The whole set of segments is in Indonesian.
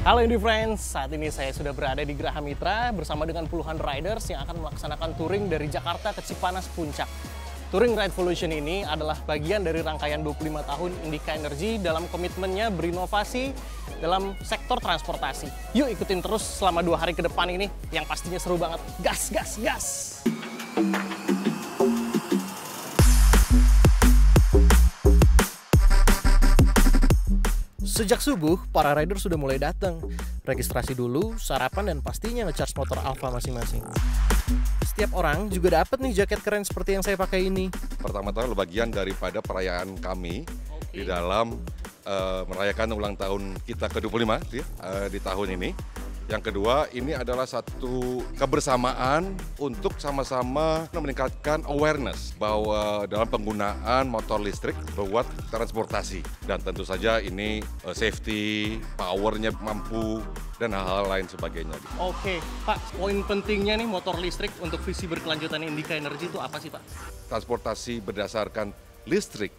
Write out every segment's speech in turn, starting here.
Halo Indie Friends, saat ini saya sudah berada di Geraha Mitra bersama dengan puluhan riders yang akan melaksanakan touring dari Jakarta ke Cipanas Puncak. Touring Ride Volution ini adalah bagian dari rangkaian 25 tahun Indika Energy dalam komitmennya berinovasi dalam sektor transportasi. Yuk ikutin terus selama 2 hari ke depan ini yang pastinya seru banget. Gas, gas, gas! Sejak subuh, para rider sudah mulai datang. Registrasi dulu, sarapan, dan pastinya ngecharge motor Alfa masing-masing. Setiap orang juga dapat nih jaket keren seperti yang saya pakai ini. Pertama-tama bagian daripada perayaan kami di dalam merayakan ulang tahun kita ke-25 di tahun ini. Yang kedua, ini adalah satu kebersamaan untuk sama-sama meningkatkan awareness bahwa dalam penggunaan motor listrik buat transportasi. Dan tentu saja ini safety, powernya mampu, dan hal-hal lain sebagainya. Oke, Pak, poin pentingnya nih motor listrik untuk visi berkelanjutan Indika Energy itu apa sih, Pak? Transportasi berdasarkan listrik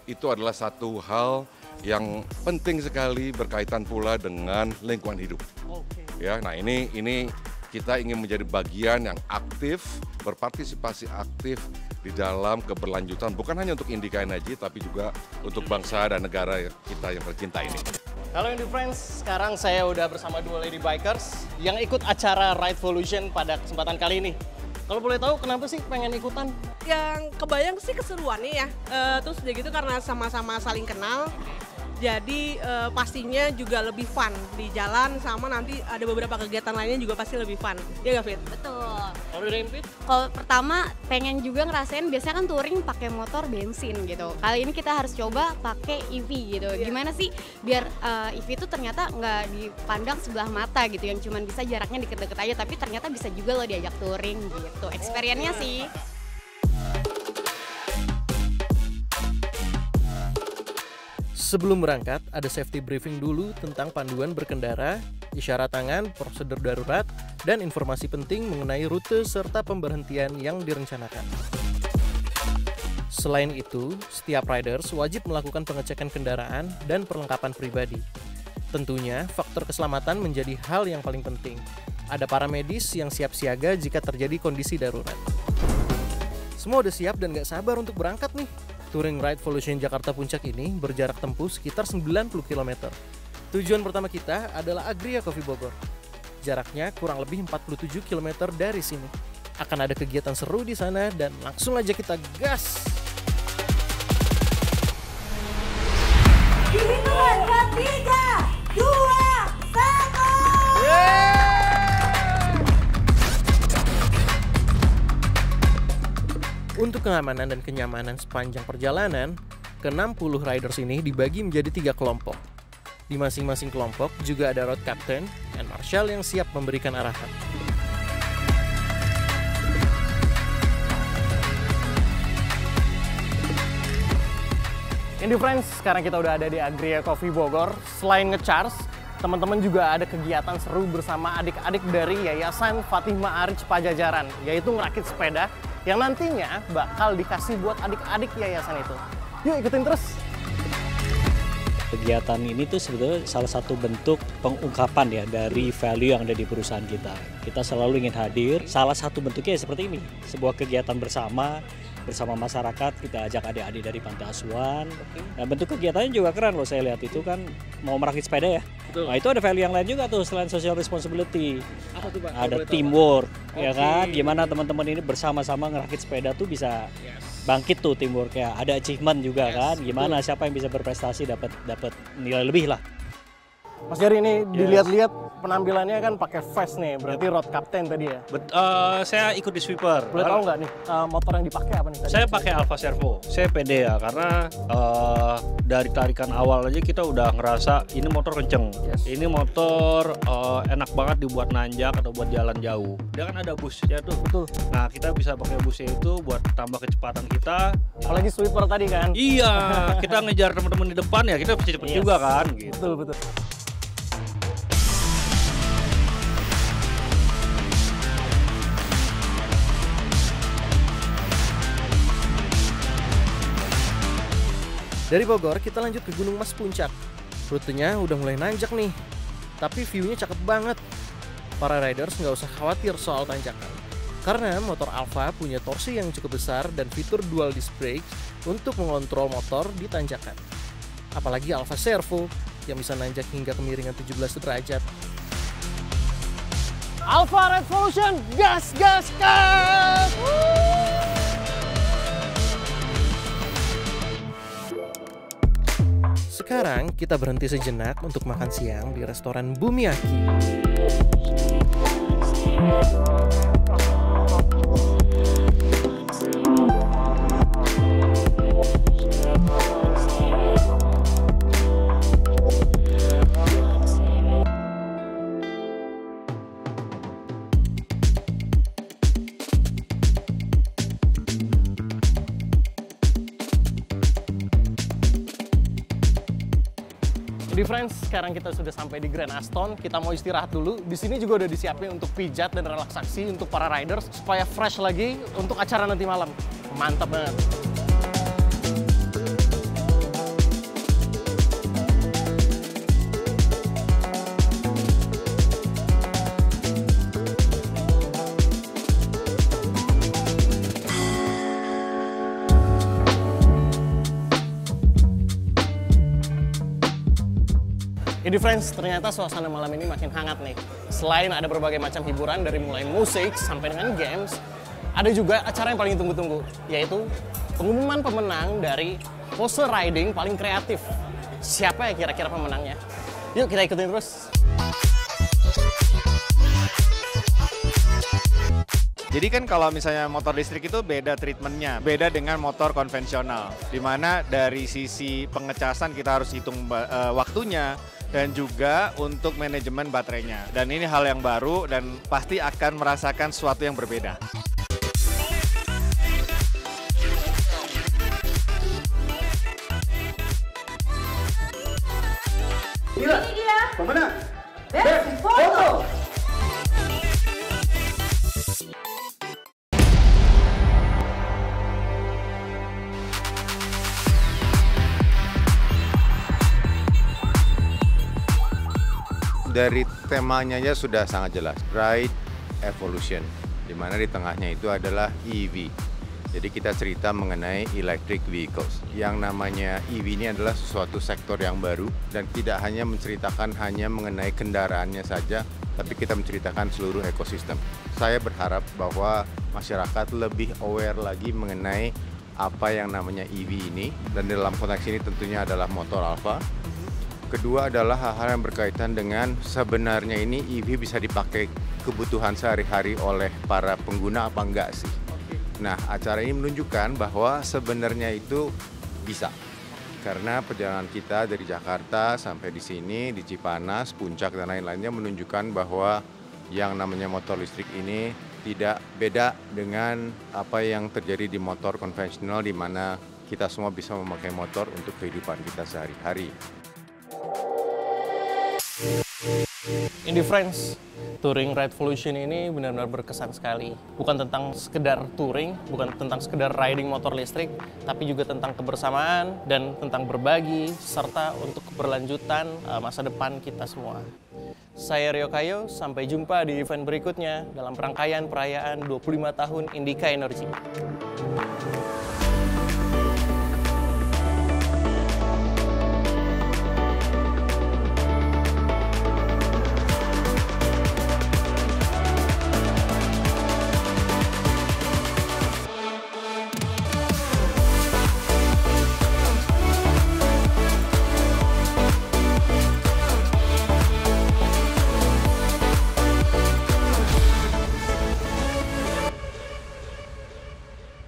itu adalah satu hal yang penting sekali berkaitan pula dengan lingkungan hidup. Oke. Ya, nah ini kita ingin menjadi bagian yang aktif, berpartisipasi aktif di dalam keberlanjutan bukan hanya untuk Indika Energy tapi juga untuk bangsa dan negara kita yang tercinta ini. Halo Indie Friends, sekarang saya udah bersama 2 lady bikers yang ikut acara Ride Volution pada kesempatan kali ini. Kalau boleh tahu kenapa sih pengen ikutan? Yang kebayang sih keseruannya ya, terus udah gitu karena sama-sama saling kenal. Jadi pastinya juga lebih fun di jalan, sama nanti ada beberapa kegiatan lainnya juga pasti lebih fun. Iya nggak, Fit? Betul. Kalau dari Fit? Kalau pertama pengen juga ngerasain, biasanya kan touring pakai motor bensin gitu. Kali ini kita harus coba pakai EV gitu. Gimana sih biar EV itu ternyata nggak dipandang sebelah mata gitu, yang cuman bisa jaraknya deket-deket aja, tapi ternyata bisa juga loh diajak touring gitu. Experience-nya sih. Sebelum berangkat, ada safety briefing dulu tentang panduan berkendara, isyarat tangan, prosedur darurat, dan informasi penting mengenai rute serta pemberhentian yang direncanakan. Selain itu, setiap riders wajib melakukan pengecekan kendaraan dan perlengkapan pribadi. Tentunya, faktor keselamatan menjadi hal yang paling penting. Ada para medis yang siap siaga jika terjadi kondisi darurat. Semua udah siap dan gak sabar untuk berangkat nih. Touring Ride Volution Jakarta Puncak ini berjarak tempuh sekitar 90 km. Tujuan pertama kita adalah Agria Coffee Bogor. Jaraknya kurang lebih 47 km dari sini. Akan ada kegiatan seru di sana dan langsung aja kita gas! Hitungan ketiga, 2, 1. Untuk keamanan dan kenyamanan sepanjang perjalanan, ke-60 riders ini dibagi menjadi 3 kelompok. Di masing-masing kelompok juga ada road captain dan marshal yang siap memberikan arahan. Indie Friends, sekarang kita udah ada di Agria Coffee Bogor. Selain ngecharge, teman-teman juga ada kegiatan seru bersama adik-adik dari Yayasan Fatimah Arij Pajajaran, yaitu ngerakit sepeda yang nantinya bakal dikasih buat adik-adik yayasan itu. Yuk ikutin terus! Kegiatan ini tuh sebetulnya salah satu bentuk pengungkapan ya dari value yang ada di perusahaan kita. Kita selalu ingin hadir, salah satu bentuknya seperti ini, sebuah kegiatan bersama masyarakat, kita ajak adik-adik dari Pantai Asuhan. Nah, bentuk kegiatannya juga keren loh, saya lihat itu kan mau merakit sepeda ya. Betul. Nah itu ada value yang lain juga tuh selain social responsibility. Apa tuh, Pak? Ada teamwork, ya kan? Gimana teman-teman ini bersama-sama ngerakit sepeda tuh bisa bangkit tuh teamworknya. Ada achievement juga kan? Gimana siapa yang bisa berprestasi dapat nilai lebih lah. Mas Jari ini dilihat-lihat penampilannya kan pakai vest nih, berarti road captain tadi ya? Saya ikut di sweeper. Boleh tahu nggak nih motor yang dipakai apa nih tadi? Saya pakai Alfa Servo. Saya pede ya karena dari tarikan awal aja kita udah ngerasa ini motor kenceng. Ini motor enak banget dibuat nanjak atau buat jalan jauh. Dia kan ada busnya tuh. Betul. Nah kita bisa pakai busnya itu buat tambah kecepatan kita. Apalagi sweeper tadi kan? Iya, kita ngejar teman-teman di depan ya kita bisa cepet juga kan. Gitu. Betul. Dari Bogor, kita lanjut ke Gunung Mas Puncak. Rutenya udah mulai nanjak nih. tapi view-nya cakep banget. Para riders nggak usah khawatir soal tanjakan, karena motor Alfa punya torsi yang cukup besar dan fitur dual disc brake untuk mengontrol motor di tanjakan. Apalagi Alfa Servo yang bisa nanjak hingga kemiringan 17 derajat. Alfa Revolution, gas, gas, gas! Sekarang kita berhenti sejenak untuk makan siang di restoran Bumiyaki. Jadi friends, sekarang kita sudah sampai di Grand Aston. Kita mau istirahat dulu. Di sini juga udah disiapin untuk pijat dan relaksasi untuk para riders supaya fresh lagi untuk acara nanti malam. Mantap banget. Jadi friends, ternyata suasana malam ini makin hangat nih. Selain ada berbagai macam hiburan dari mulai musik sampai dengan games, ada juga acara yang paling tunggu-tunggu, yaitu pengumuman pemenang dari pose riding paling kreatif. Siapa ya kira-kira pemenangnya? Yuk kita ikutin terus. Jadi kan kalau misalnya motor listrik itu beda treatmentnya, beda dengan motor konvensional. Dimana dari sisi pengecasan kita harus hitung waktunya, dan juga untuk manajemen baterainya. Dan ini hal yang baru dan pasti akan merasakan sesuatu yang berbeda. Ini dia pemenang Best Foto. Dari temanya aja sudah sangat jelas, Ride Evolution, di mana di tengahnya itu adalah EV. Jadi kita cerita mengenai electric vehicles. Yang namanya EV ini adalah suatu sektor yang baru dan tidak hanya menceritakan hanya mengenai kendaraannya saja, tapi kita menceritakan seluruh ekosistem. Saya berharap bahwa masyarakat lebih aware lagi mengenai apa yang namanya EV ini, dan dalam konteks ini tentunya adalah motor Alfa. Kedua adalah hal-hal yang berkaitan dengan sebenarnya ini EV bisa dipakai kebutuhan sehari-hari oleh para pengguna apa enggak sih. Nah, acara ini menunjukkan bahwa sebenarnya itu bisa. Karena perjalanan kita dari Jakarta sampai di sini, di Cipanas, Puncak, dan lain-lainnya menunjukkan bahwa yang namanya motor listrik ini tidak beda dengan apa yang terjadi di motor konvensional, di mana kita semua bisa memakai motor untuk kehidupan kita sehari-hari. Indie Friends, Touring Revolution ini benar-benar berkesan sekali. Bukan tentang sekedar touring, bukan tentang sekedar riding motor listrik, tapi juga tentang kebersamaan dan tentang berbagi, serta untuk keberlanjutan masa depan kita semua. Saya Rio Kayo, sampai jumpa di event berikutnya dalam rangkaian perayaan 25 tahun Indica Energy.